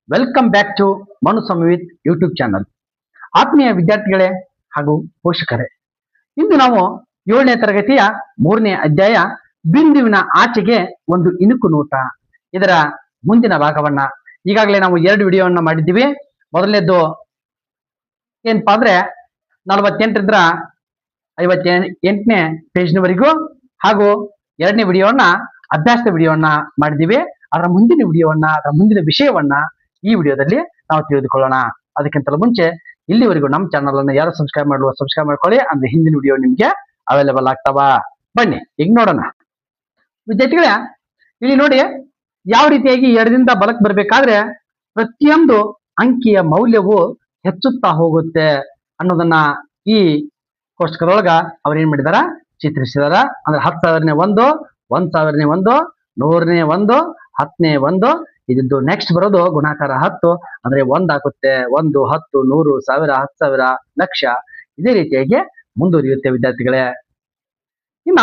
Welcome back to Manu Samvith YouTube channel. ಆತ್ಮೀಯ ವಿದ್ಯಾರ್ಥಿಗಳೇ ಹಾಗೂ ಪೋಷಕರೇ, ಇಂದು ನಾವು 7ನೇ ತರಗತಿಯ 3ನೇ ಅಧ್ಯಾಯ ಬಿಂದುವಿನ ಆಚೆಗೆ ಒಂದು ಇಣುಕು ನೋಟ ಇದರ ಮುಂದಿನ ಭಾಗವನ್ನ ಈಗಾಗಲೇ ನಾವು 2 ವಿಡಿಯೋವನ್ನ ಮಾಡಿದ್ದೀವಿ. ಮೊದಲನೇದು ಏನಪ್ಪಾ ಅಂದ್ರೆ 48ರಿಂದ 58ನೇ ಪೇಜ್ನವರೆಗೂ, ಹಾಗೂ 2ನೇ ವಿಡಿಯೋವನ್ನ ಅಭ್ಯಾಸದ ವಿಡಿಯೋವನ್ನ ಮಾಡಿದ್ದೀವಿ. ಅದರ ಮುಂದಿನ ವಿಡಿಯೋವನ್ನ, ಅದರ ಮುಂದಿನ ವಿಷಯವನ್ನ ಈ ವಿಡಿಯೋದಲ್ಲಿ ನಾವು ತಿಳಿದುಕೊಳ್ಳೋಣ. ಅದಕ್ಕಿಂತಲೂ ಮುಂಚೆ ಇಲ್ಲಿವರೆಗೂ ನಮ್ಮ ಚಾನಲ್ ಅನ್ನು ಯಾರು ಸಬ್ಸ್ಕ್ರೈಬ್ ಮಾಡ್ಕೊಳ್ಳಿ. ಅಂದ್ರೆ ಹಿಂದಿನ ವಿಡಿಯೋ ನಿಮ್ಗೆ ಅವೈಲೇಬಲ್ ಆಗ್ತಾವ. ಬನ್ನಿ ಈಗ ನೋಡೋಣ. ವಿದ್ಯಾರ್ಥಿಗಳೇ, ಇಲ್ಲಿ ನೋಡಿ ಯಾವ ರೀತಿಯಾಗಿ ಎಡದಿಂದ ಬಲಕ್ಕೆ ಬರ್ಬೇಕಾದ್ರೆ ಪ್ರತಿಯೊಂದು ಅಂಕಿಯ ಮೌಲ್ಯವು ಹೆಚ್ಚುತ್ತಾ ಹೋಗುತ್ತೆ ಅನ್ನೋದನ್ನ ಈ ಕೋಷ್ಟಕದೊಳಗ ಅವ್ರು ಏನ್ ಮಾಡಿದಾರ, ಚಿತ್ರಿಸಿದಾರ. ಅಂದ್ರೆ 10,000ನೇ 1, 1,000ನೇ 1, 100ನೇ 1, 10ನೇ 1, ಇದ್ದು ನೆಕ್ಸ್ಟ್ ಬರೋದು ಗುಣಾಕಾರ 10. ಅಂದ್ರೆ 1 ಆಗುತ್ತೆ. 1, 10, 100, 1000, 10,000, ಲಕ್ಷ. ಇದೇ ರೀತಿಯಾಗಿ ಮುಂದುವರಿಯುತ್ತೆ ವಿದ್ಯಾರ್ಥಿಗಳೇ. ಇನ್ನ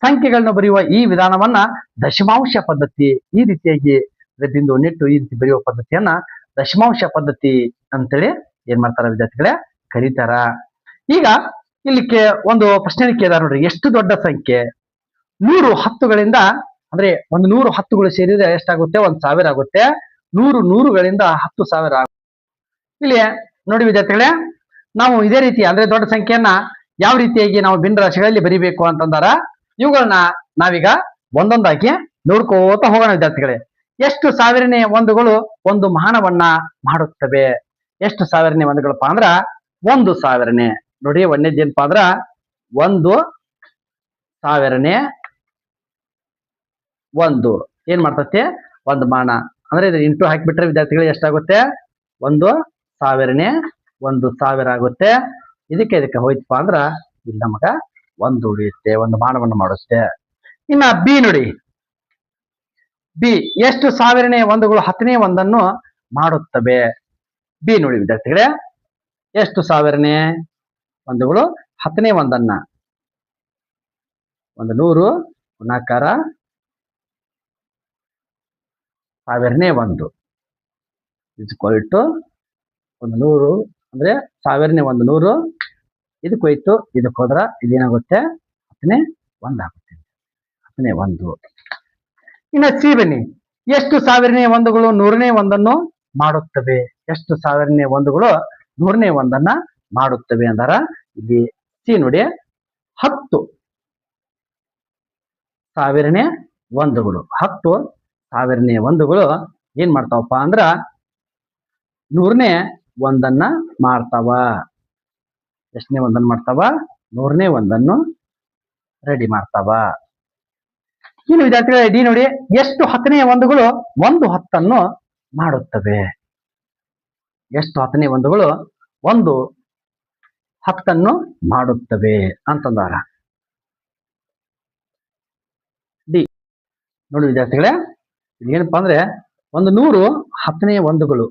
ಸಂಖ್ಯೆಗಳನ್ನ ಬರೆಯುವ ಈ ವಿಧಾನವನ್ನ ದಶಮಾಂಶ ಪದ್ಧತಿ, ಈ ರೀತಿಯಾಗಿ ಬಿಂದು ನೆಟ್ಟು ಈ ರೀತಿ ಬರೆಯುವ ಪದ್ಧತಿಯನ್ನ ದಶಮಾಂಶ ಪದ್ಧತಿ ಅಂತೇಳಿ ಏನ್ ಮಾಡ್ತಾರ ವಿದ್ಯಾರ್ಥಿಗಳೇ, ಕರೀತಾರ. ಈಗ ಇಲ್ಲಿಕ್ಕೆ ಒಂದು ಪ್ರಶ್ನೆ ಕೇಳಿದಾರ ನೋಡ್ರಿ. ಎಷ್ಟು ದೊಡ್ಡ ಸಂಖ್ಯೆ 100 10ಗಳಿಂದ, ಅಂದ್ರೆ 100 10ಗಳು ಸೇರಿದ್ರೆ ಎಷ್ಟಾಗುತ್ತೆ? 1,000 ಆಗುತ್ತೆ. 100 100ಗಳಿಂದ 10,000 ಆಗುತ್ತೆ. ಇಲ್ಲಿ ನೋಡಿ ವಿದ್ಯಾರ್ಥಿಗಳೇ, ನಾವು ಇದೇ ರೀತಿ ಅಂದ್ರೆ ದೊಡ್ಡ ಸಂಖ್ಯೆಯನ್ನ ಯಾವ ರೀತಿಯಾಗಿ ನಾವು ಭಿನ್ನ ರಾಶಿಗಳಲ್ಲಿ ಬರಿಬೇಕು ಅಂತಂದಾರ. ಇವುಗಳನ್ನ ನಾವೀಗ ಒಂದೊಂದಾಗಿ ನೋಡ್ಕೋತ ಹೋಗೋಣ ವಿದ್ಯಾರ್ಥಿಗಳೇ. ಎಷ್ಟು ಸಾವಿರನೇ ಒಂದುಗಳು ಒಂದು ಮಾನವನ್ನ ಮಾಡುತ್ತವೆ? ಎಷ್ಟು ಸಾವಿರನೇ ಒಂದುಗಳಪ್ಪ ಅಂದ್ರ 1,000ನೇ. ನೋಡಿ, ಒಂದೇದೇನಪ್ಪಾ ಅಂದ್ರ 1,000ನೇ 1 ಏನ್ ಮಾಡ್ತತಿ? ಒಂದು ಮಾನ. ಅಂದ್ರೆ ಇದು ಇಂಟು ಹಾಕಿಬಿಟ್ರೆ ವಿದ್ಯಾರ್ಥಿಗಳು ಎಷ್ಟಾಗುತ್ತೆ? 1,000ನೇ 1,000 ಆಗುತ್ತೆ. ಇದಕ್ಕೆ ಹೋಯ್ತಪ್ಪ ಅಂದ್ರ ಇಲ್ಲಿ ನಮಗ 1 ಉಳಿಯುತ್ತೆ, ಒಂದು ಮಾನವನ್ನು ಮಾಡುತ್ತೆ. ಇನ್ನ ಬಿ ನೋಡಿ, ಬಿ ಎಷ್ಟು ಸಾವಿರನೇ ಒಂದುಗಳು 10ನೇ ಒಂದನ್ನು ಮಾಡುತ್ತವೆ? ಬಿ ನೋಡಿ ವಿದ್ಯಾರ್ಥಿಗಳೇ, ಎಷ್ಟು ಸಾವಿರನೇ ಒಂದುಗಳು 10ನೇ ಒಂದನ್ನ 100 ಗುಣಾಕಾರ 1000ನೇ 1 ಇಸ್ಕೊಲ್ಟು 100. ಅಂದ್ರೆ 1000ನೇ 100, ಇದಕ್ಕೆ ಹೋಯ್ತು, ಇದಕ್ಕೆ ಹೋದ್ರ ಇದೇನಾಗುತ್ತೆ? 10ನೇ 1 ಆಗುತ್ತೆ. 10ನೇ 1. ಇನ್ನ ಸಿ ಬನ್ನಿ, ಎಷ್ಟು ಸಾವಿರನೇ ಒಂದುಗಳು 100ನೇ ಒಂದನ್ನು ಮಾಡುತ್ತವೆ? ಎಷ್ಟು ಸಾವಿರನೇ ಒಂದುಗಳು 100ನೇ ಒಂದನ್ನ ಮಾಡುತ್ತವೆ ಅಂದಾರ. ಇಲ್ಲಿ ಸಿ ನೋಡಿ, 10 ಸಾವಿರನೇ ಒಂದುಗಳು 10 ಸಾವಿರನೇ ಒಂದುಗಳು ಏನ್ ಮಾಡ್ತಾವಪ್ಪ ಅಂದ್ರ 100ನೇ ಒಂದನ್ನ ಮಾಡ್ತಾವ. ಎಷ್ಟನೇ ಒಂದನ್ನು ಮಾಡ್ತಾವ? 100ನೇ ಒಂದನ್ನು ರೆಡಿ ಮಾಡ್ತಾವ. ಇನ್ನು ವಿದ್ಯಾರ್ಥಿಗಳೇ ಡಿ ನೋಡಿ, ಎಷ್ಟು 10ನೇ ಒಂದುಗಳು 1 10ನ್ನು ಮಾಡುತ್ತವೆ? ಎಷ್ಟು 10ನೇ ಒಂದುಗಳು 1 10ನ್ನು ಮಾಡುತ್ತವೆ ಅಂತಂದಾರ. ಡಿ ನೋಡಿ ವಿದ್ಯಾರ್ಥಿಗಳೇ, ಏನಪ್ಪಾ ಅಂದ್ರೆ 100 10ನೇ ಒಂದುಗಳು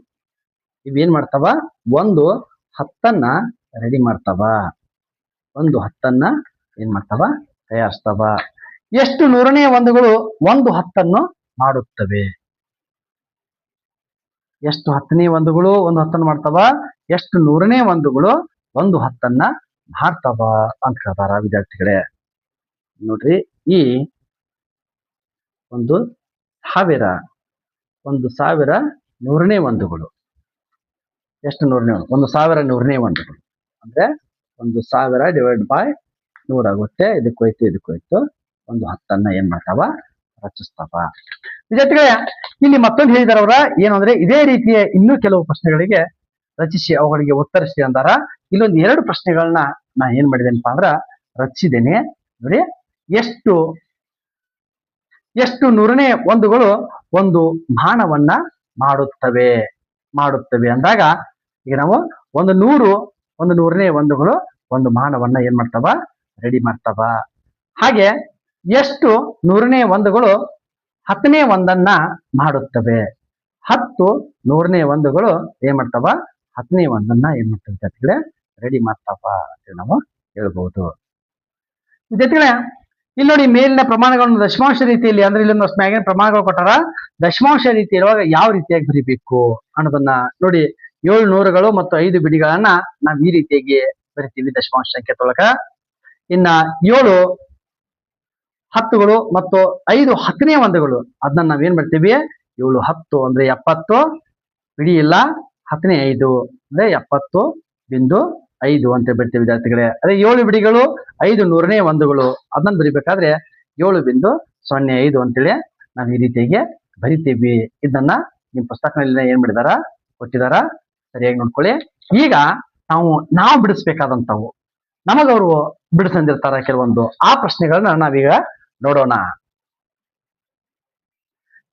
ಇವೇನ್ ಮಾಡ್ತಾವ? 1 10ನ್ನ ರೆಡಿ ಮಾಡ್ತಾವ. 1 10ನ್ನ ಏನ್ ಮಾಡ್ತಾವ? ತಯಾರಿಸ್ತಾವ. ಎಷ್ಟು 100ನೇ ಒಂದುಗಳು 1 10ನ್ನು ಮಾಡುತ್ತವೆ? ಎಷ್ಟು 10ನೇ ಒಂದುಗಳು 1 10ನ್ನು ಮಾಡ್ತಾವ? ಎಷ್ಟು 100ನೇ ಒಂದುಗಳು 1 10ನ್ನ ಮಾಡ್ತಾವ ಅಂತ ಹೇಳ್ತಾರ ವಿದ್ಯಾರ್ಥಿಗಳೇ. ನೋಡ್ರಿ, ಈ 1,000 1,000 100ನೇ ಒಂದುಗಳು ಎಷ್ಟು? 100ನೇ 1,000 100ನೇ ಒಂದುಗಳು ಅಂದ್ರೆ 1,000 ಡಿವೈಡ್ ಬೈ 100 ಆಗುತ್ತೆ. ಇದಕ್ಕೋಯ್ತು 1 10ನ್ನ ಏನ್ ಮಾಡ್ತಾವ? ರಚಿಸ್ತಾವ. ವಿದ್ಯಾರ್ಥಿಗಳೇ, ಇಲ್ಲಿ ಮತ್ತೊಂದು ಹೇಳಿದಾರ ಅವ್ರ, ಏನು ಅಂದ್ರೆ ಇದೇ ರೀತಿಯ ಇನ್ನೂ ಕೆಲವು ಪ್ರಶ್ನೆಗಳಿಗೆ ರಚಿಸಿ ಅವುಗಳಿಗೆ ಉತ್ತರಿಸಿ ಅಂದಾರ. ಇಲ್ಲೊಂದು 2 ಪ್ರಶ್ನೆಗಳನ್ನ ನಾ ಏನ್ ಮಾಡಿದೇನಪ್ಪ ಅಂದ್ರ ರಚಿಸಿದ್ದೇನೆ. ನೋಡಿ, ಎಷ್ಟು 100ನೇ ಒಂದುಗಳು ಒಂದು ಮಾನವನ್ನ ಮಾಡುತ್ತವೆ ಅಂದಾಗ, ಈಗ ನಾವು 100 100ನೇ ಒಂದುಗಳು ಒಂದು ಮಾನವನ್ನ ಏನ್ ಮಾಡ್ತಾವ? ರೆಡಿ ಮಾಡ್ತಾವ. ಹಾಗೆ ಎಷ್ಟು 100ನೇ ಒಂದುಗಳು 10ನೇ ಒಂದನ್ನ ಮಾಡುತ್ತವೆ? 10 100ನೇ ಒಂದುಗಳು ಏನ್ ಮಾಡ್ತಾವ? 10ನೇ ಒಂದನ್ನ ಏನ್ ಮಾಡ್ತವೆ ವಿದ್ಯಾರ್ಥಿಗಳೇ? ರೆಡಿ ಮಾಡ್ತಾವ ಅಂತ ನಾವು ಹೇಳ್ಬಹುದು. ವಿದ್ಯಾರ್ಥಿಗಳೇ, ಇಲ್ಲಿ ನೋಡಿ ಮೇಲಿನ ಪ್ರಮಾಣಗಳನ್ನು ದಶಮಾಂಶ ರೀತಿಯಲ್ಲಿ ಅಂದ್ರೆ ಇಲ್ಲೊಂದು ಮ್ಯಾಗಿನ ಪ್ರಮಾಣಗಳು ಕೊಟ್ಟಾರ ದಶಮಾಂಶ ರೀತಿ ಇರುವಾಗ ಯಾವ ರೀತಿಯಾಗಿ ಬರಿಬೇಕು ಅನ್ನೋದನ್ನ ನೋಡಿ 7 ನೂರುಗಳು ಮತ್ತು 5 ಬಿಡಿಗಳನ್ನ ನಾವು ಈ ರೀತಿಯಾಗಿ ಬರಿತೀವಿ ದಶಮಾಂಶ ಸಂಖ್ಯೆದೊಳಗ. ಇನ್ನ 7 ಹತ್ತುಗಳು ಮತ್ತು 5 ಹತ್ತನೇ ಒಂದುಗಳು ಅದನ್ನ ನಾವೇನ್ ಮಾಡ್ತೀವಿ 7 10 ಅಂದ್ರೆ 70 ಬಿಡಿ ಇಲ್ಲ 10ನೇ 5 ಅಂದ್ರೆ 70.5 ಅಂತ ಬರ್ತೀವಿ ವಿದ್ಯಾರ್ಥಿಗಳೇ. ಅದೇ 7 ಬಿಡಿಗಳು 5 ನೂರನೇ ಒಂದುಗಳು ಅದನ್ನ ಬರಿಬೇಕಾದ್ರೆ 7.05 ಅಂತೇಳಿ ನಾವು ಈ ರೀತಿಯಾಗಿ ಬರಿತೀವಿ. ಇದನ್ನ ನಿಮ್ ಪುಸ್ತಕದಲ್ಲಿ ಏನ್ ಮಾಡಿದಾರ ಕೊಟ್ಟಿದಾರ, ಸರಿಯಾಗಿ ನೋಡ್ಕೊಳ್ಳಿ. ಈಗ ನಾವು ಬಿಡಿಸ್ಬೇಕಾದಂತವು ನಮಗವರು ಬಿಡಿಸಂದಿರ್ತಾರ ಕೆಲವೊಂದು ಆ ಪ್ರಶ್ನೆಗಳನ್ನ ನಾವೀಗ ನೋಡೋಣ.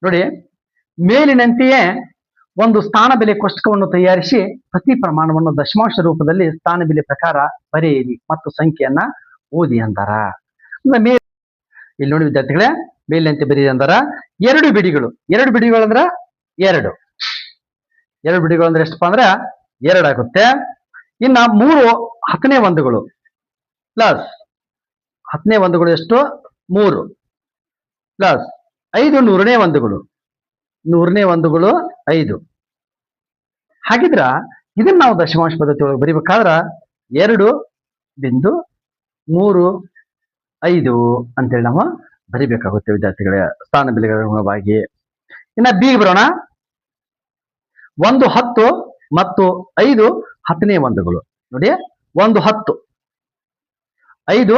ನೋಡಿ, ಮೇಲಿನಂತೆಯೇ ಒಂದು ಸ್ಥಾನ ಬೆಲೆ ಕೋಷ್ಟಕವನ್ನು ತಯಾರಿಸಿ ಪ್ರತಿ ಪ್ರಮಾಣವನ್ನು ದಶಮಾಂಶ ರೂಪದಲ್ಲಿ ಸ್ಥಾನ ಬೆಲೆ ಪ್ರಕಾರ ಬರೆಯಿರಿ ಮತ್ತು ಸಂಖ್ಯೆಯನ್ನ ಓದಿ ಅಂತಾರ. ಇಲ್ಲಿ ನೋಡಿ ವಿದ್ಯಾರ್ಥಿಗಳೇ, ಮೇಲಿನಂತೆ ಬರೀರಿ ಅಂತಾರ. 2 ಬಿಡಿಗಳು ಅಂದ್ರ 2 ಬಿಡಿಗಳು ಅಂದ್ರೆ ಎಷ್ಟಪ್ಪ ಅಂದ್ರ 2 ಆಗುತ್ತೆ. ಇನ್ನ 3 ಹತ್ತನೇ ಒಂದುಗಳು ಪ್ಲಸ್ 10ನೇ ಒಂದುಗಳು ಎಷ್ಟು 3 ಪ್ಲಸ್ 5 ನೂರನೇ ಒಂದುಗಳು 5. ಹಾಗಿದ್ರ ಇದನ್ನ ನಾವು ದಶಮಾಂಶ ಪದ್ಧತಿ ಒಳಗೆ ಬರಿಬೇಕಾದ್ರ 2.35 ಅಂತೇಳಿ ನಾವು ಬರಿಬೇಕಾಗುತ್ತೆ ವಿದ್ಯಾರ್ಥಿಗಳೇ ಸ್ಥಾನ ಬೆಲೆಗಳ ಅನುಗುಣವಾಗಿ. ಇನ್ನ ಬಿ ಬರೋಣ. 1 10 ಮತ್ತು 5 ಹತ್ತನೇ ಒಂದುಗಳು ನೋಡಿ 1 10 5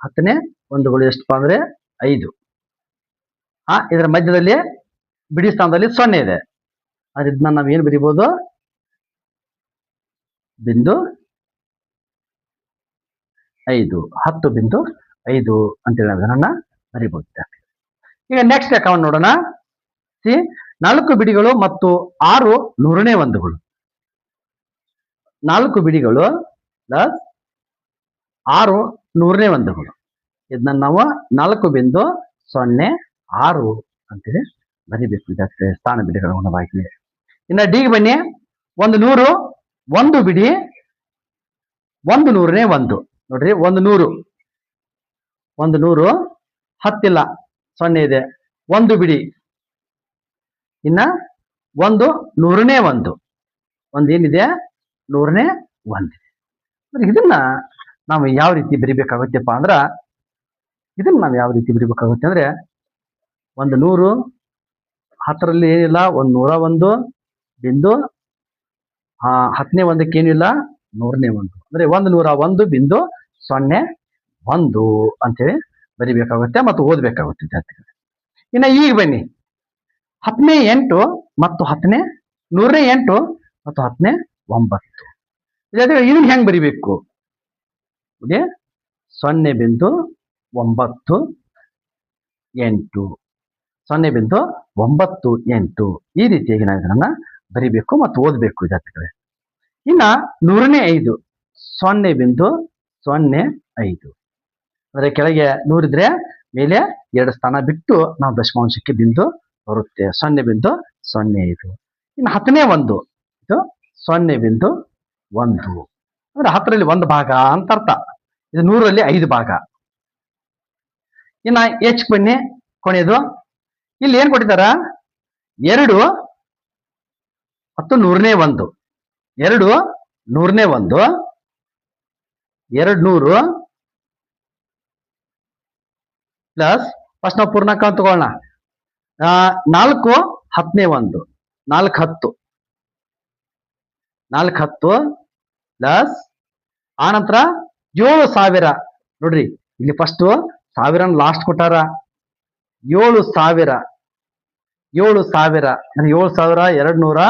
ಹತ್ತನೇ ಒಂದುಗಳು ಎಷ್ಟಪ್ಪ ಅಂದ್ರೆ 5. ಇದರ ಮಧ್ಯದಲ್ಲಿ ಬಿಡಿ ಸ್ಥಾನದಲ್ಲಿ 0 ಇದೆ. ಅದನ್ನ ನಾವ್ ಏನ್ ಬರಿಬಹುದು 10.5 ಅಂತೇಳಿ ಅದನ್ನ ಬರಿಬಹುದು. ಈಗ ನೆಕ್ಸ್ಟ್ ಅಕೌಂಟ್ ನೋಡೋಣ. 4 ಬಿಡಿಗಳು ಮತ್ತು 6 ನೂರನೇ ಒಂದುಗಳು 4 ಬಿಡಿಗಳು ಪ್ಲಸ್ 6 ನೂರನೇ ಒಂದುಗಳು ಇದನ್ನ ನಾವು 4.06 ಅಂತೇಳಿ ಬರಿಬೇಕು ವಿದ್ಯಾರ್ಥಿ ಸ್ಥಾನ ಬಿಡಿಗಳ ಅನುಗುಣವಾಗಿ. ಇನ್ನ ಡಿಗೆ ಬನ್ನಿ. 100 1 ಬಿಡಿ 1 ನೂರನೇ ಒಂದು ನೋಡ್ರಿ 100 ಹತ್ತಿಲ್ಲ 0 ಇದೆ 1 ಬಿಡಿ. ಇನ್ನ 1 ನೂರನೇ ಒಂದು ಏನಿದೆ 100ನೇ ಒಂದು. ಇದನ್ನ ನಾವು ಯಾವ ರೀತಿ ಬರಿಬೇಕಾಗುತ್ತೆಪ್ಪ ಅಂದ್ರ ಇದನ್ನ ನಾವು ಯಾವ ರೀತಿ ಬರಿಬೇಕಾಗುತ್ತೆ ಅಂದ್ರೆ 100 10ರಲ್ಲಿ ಏನಿಲ್ಲ 101 ಬಿಂದು 10ನೇ ಒಂದಕ್ಕೆ ಏನಿಲ್ಲ 100ನೇ ಒಂದು ಅಂದ್ರೆ 101.01 ಅಂತೇಳಿ ಬರಿಬೇಕಾಗುತ್ತೆ ಮತ್ತು ಓದ್ಬೇಕಾಗುತ್ತೆ ವಿದ್ಯಾರ್ಥಿಗಳು. ಇನ್ನ ಈಗ ಬನ್ನಿ 10ನೇ 8 ಮತ್ತು 10ನೇ 100ನೇ 8 ಮತ್ತು 10ನೇ 9 ಇದನ್ನ ಹೆಂಗ್ ಬರಿಬೇಕು 0.98 0.98 ಈ ರೀತಿಯಾಗಿ ನಾವು ಇದನ್ನ ಬರಿಬೇಕು ಮತ್ತು ಓದಬೇಕು ವಿದ್ಯಾರ್ಥಿಗಳೇ. ಇನ್ನ 100ನೇ 5 0.05 ಅಂದ್ರೆ ಕೆಳಗೆ 100 ಇದ್ರೆ ಮೇಲೆ 2 ಸ್ಥಾನ ಬಿಟ್ಟು ನಾವು ದಶಮಾಂಶಕ್ಕೆ ಬಿಂದು ಬರುತ್ತೆ 0.05. ಇನ್ನು 10ನೇ ಒಂದು ಇದು 0.1 ಅಂದ್ರೆ 10ರಲ್ಲಿ 1 ಭಾಗ ಅಂತ ಅರ್ಥ. ಇದು 100ರಲ್ಲಿ 5 ಭಾಗ. ಇನ್ನ ಎಚ್ ಬನ್ನಿ ಕೊನೆಯದು. ಇಲ್ಲಿ ಏನ್ ಕೊಟ್ಟಿದಾರ 2 ಮತ್ತು 100ನೇ ಒಂದು 2 100ನೇ ಒಂದು 200 ಪ್ಲಸ್ ಫಸ್ಟ್ ನಾವು ಪೂರ್ಣಾಂಕ ಅಂತ ತಗೊಳ್ಳೋಣ 4 ಹತ್ತನೇ ಒಂದು 4 ಪ್ಲಸ್ ಆನಂತರ 7,000 ನೋಡ್ರಿ ಇಲ್ಲಿ ಫಸ್ಟ್ 1000 ಲಾಸ್ಟ್ ಕೊಟ್ಟಾರ 7,000 ಅಂದ್ರೆ 7,240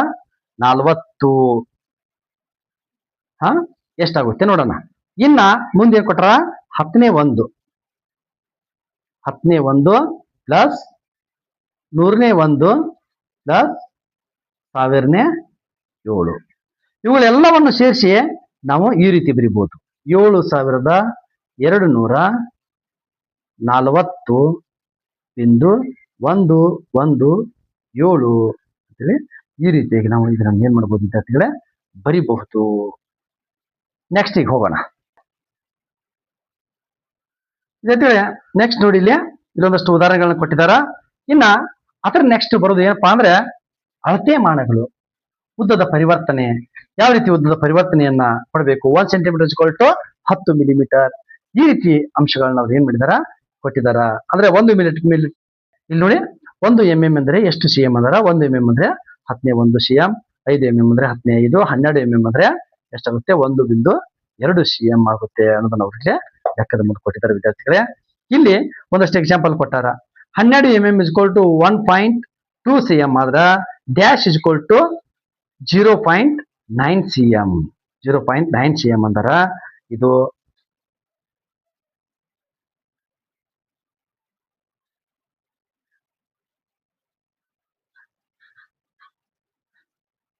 ಎಷ್ಟಾಗುತ್ತೆ ನೋಡೋಣ. ಇನ್ನ ಮುಂದೆ ಏನ್ ಕೊಟ್ಟಾರ 10ನೇ ಒಂದು ಪ್ಲಸ್ 100ನೇ ಒಂದು ಪ್ಲಸ್ 1000ನೇ 7 ಇವುಗಳೆಲ್ಲವನ್ನು ಸೇರಿಸಿ ನಾವು ಈ ರೀತಿ ಬರಿಬಹುದು 7,240.117 ಅಂತೇಳಿ ಈ ರೀತಿಯಾಗಿ ನಾವು ಇದನ್ನ ಏನ್ ಮಾಡಬಹುದು ವಿದ್ಯಾರ್ಥಿಗಳೇ ಬರಿಬಹುದು. ನೆಕ್ಸ್ಟ್ ಈಗ ಹೋಗೋಣ. ಜೊತೆ ನೆಕ್ಸ್ಟ್ ನೋಡಿ ಇಲ್ಲಿ ಇಲ್ಲೊಂದಷ್ಟು ಉದಾಹರಣೆಗಳನ್ನ ಕೊಟ್ಟಿದಾರ. ಇನ್ನ ಅದರ ನೆಕ್ಸ್ಟ್ ಬರೋದು ಏನಪ್ಪಾ ಅಂದ್ರೆ ಅಳತೆ ಮಾನಗಳು, ಉದ್ದದ ಪರಿವರ್ತನೆ. ಯಾವ ರೀತಿ ಉದ್ದದ ಪರಿವರ್ತನೆಯನ್ನ ಕೊಡಬೇಕು? 1 ಸೆಂಟಿಮೀಟರ್ = 10 ಮಿಲಿಮೀಟರ್. ಈ ರೀತಿ ಅಂಶಗಳನ್ನ ಅವ್ರು ಏನ್ ಮಾಡಿದಾರ ಕೊಟ್ಟಿದಾರ. ಅಂದ್ರೆ 1 ಮಿಲಿಟ್ ಇಲ್ಲಿ ನೋಡಿ 1 mm ಅಂದ್ರೆ ಎಷ್ಟು cm ಅಂದಾರ? 1 mm ಅಂದ್ರೆ 11 cm, 5 mm ಅಂದ್ರೆ 15, 12 mm ಅಂದ್ರೆ ಎಷ್ಟಾಗುತ್ತೆ? 1.2 cm ಆಗುತ್ತೆ ಅನ್ನೋದನ್ನ ಅವ್ರಿಗೆ ಲೆಕ್ಕದ ಮುಂದೆ ಕೊಟ್ಟಿದ್ದಾರೆ ವಿದ್ಯಾರ್ಥಿಗಳೇ. ಇಲ್ಲಿ ಒಂದಷ್ಟು ಎಕ್ಸಾಂಪಲ್ ಕೊಟ್ಟಾರ. 12 mm = 1.2 cm ಆದ್ರ ಡ್ಯಾಶ್ = 0.9 cm. 0.9 cm ಅಂದಾರ. ಇದು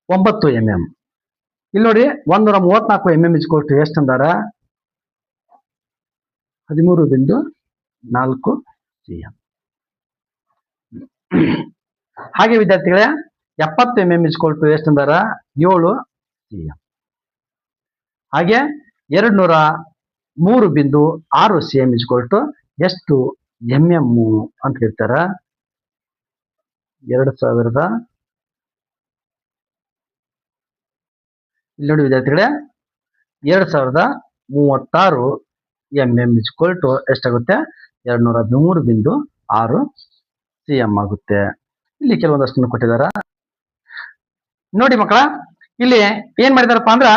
9 mm. ಇಲ್ಲಿ ನೋಡಿ 134 mm = ಎಷ್ಟು ಅಂದಾರ? 13.4 cm. ಹಾಗೆ ವಿದ್ಯಾರ್ಥಿಗಳೇ 70 mm = ಎಷ್ಟು ಅಂದಾರ? 7 cm. ಹಾಗೆ 203.6 cm = ಎಷ್ಟು mm ಅಂತ ಹೇಳ್ತಾರ? 2000 ಇಲ್ಲಿ ನೋಡಿ ವಿದ್ಯಾರ್ಥಿಗಳೇ 2036 mm = ಎಷ್ಟಾಗುತ್ತೆ? 213.6 cm ಆಗುತ್ತೆ. ಇಲ್ಲಿ ಕೆಲವೊಂದಷ್ಟು ಕೊಟ್ಟಿದಾರ ನೋಡಿ ಮಕ್ಕಳ. ಇಲ್ಲಿ ಏನ್ ಮಾಡಿದಾರಪ್ಪ ಅಂದ್ರ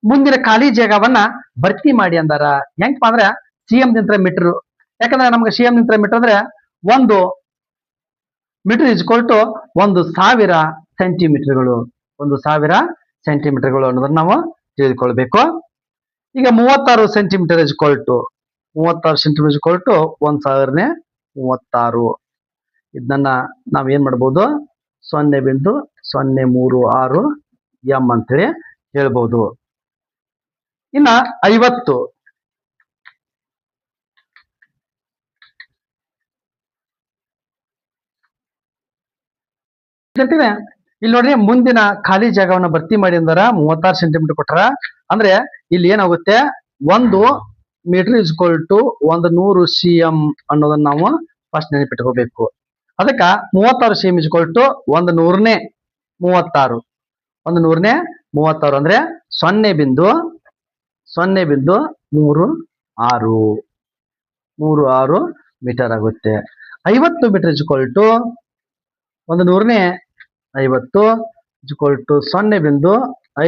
ಮುಂದಿನ ಖಾಲಿ ಜಾಗವನ್ನ ಭರ್ತಿ ಮಾಡಿ ಅಂದಾರ. ಹೆಂಗಪ್ಪ ಅಂದ್ರ cm ನಿಂತ್ರ ಮೀಟರ್. ಯಾಕಂದ್ರೆ ನಮ್ಗೆ cm ನಿಂತ್ರ ಮೀಟರ್ ಅಂದ್ರೆ 1 ಮೀಟರ್ = 1000 ಸೆಂಟಿಮೀಟರ್ಗಳು. 1000 ಸೆಂಟಿಮೀಟರ್ಗಳು ಅನ್ನೋದನ್ನ ನಾವು ತಿಳಿದುಕೊಳ್ಬೇಕು. ಈಗ 36 ಸೆಂಟಿಮೀಟರ್ = 1000 ಇದನ್ನ ನಾವ್ ಏನ್ ಮಾಡ್ಬೋದು? 0.036 m ಅಂತೇಳಿ ಹೇಳ್ಬೋದು. ಇನ್ನ 50 ಇಲ್ಲಿ ನೋಡ್ರಿ ಮುಂದಿನ ಖಾಲಿ ಜಾಗವನ್ನ ಭರ್ತಿ ಮಾಡಿ ಅಂದಾರ. 36 ಸೆಂಟಿಮೀಟರ್ ಕೊಟ್ಟಾರ. ಅಂದ್ರೆ ಇಲ್ಲಿ ಏನಾಗುತ್ತೆ? 1 ಮೀಟರ್ = 100 cm ಅನ್ನೋದನ್ನ ನಾವು ಫಸ್ಟ್ ನೆನಪಿಟ್ಕೋಬೇಕು. ಅದಕ್ಕ 36 cm = 100ನೇ 36. 100ನೇ 36 ಅಂದ್ರೆ 0.36 ಮೀಟರ್ ಆಗುತ್ತೆ. 50 ಮೀಟರ್ = 100ನೇ 50 =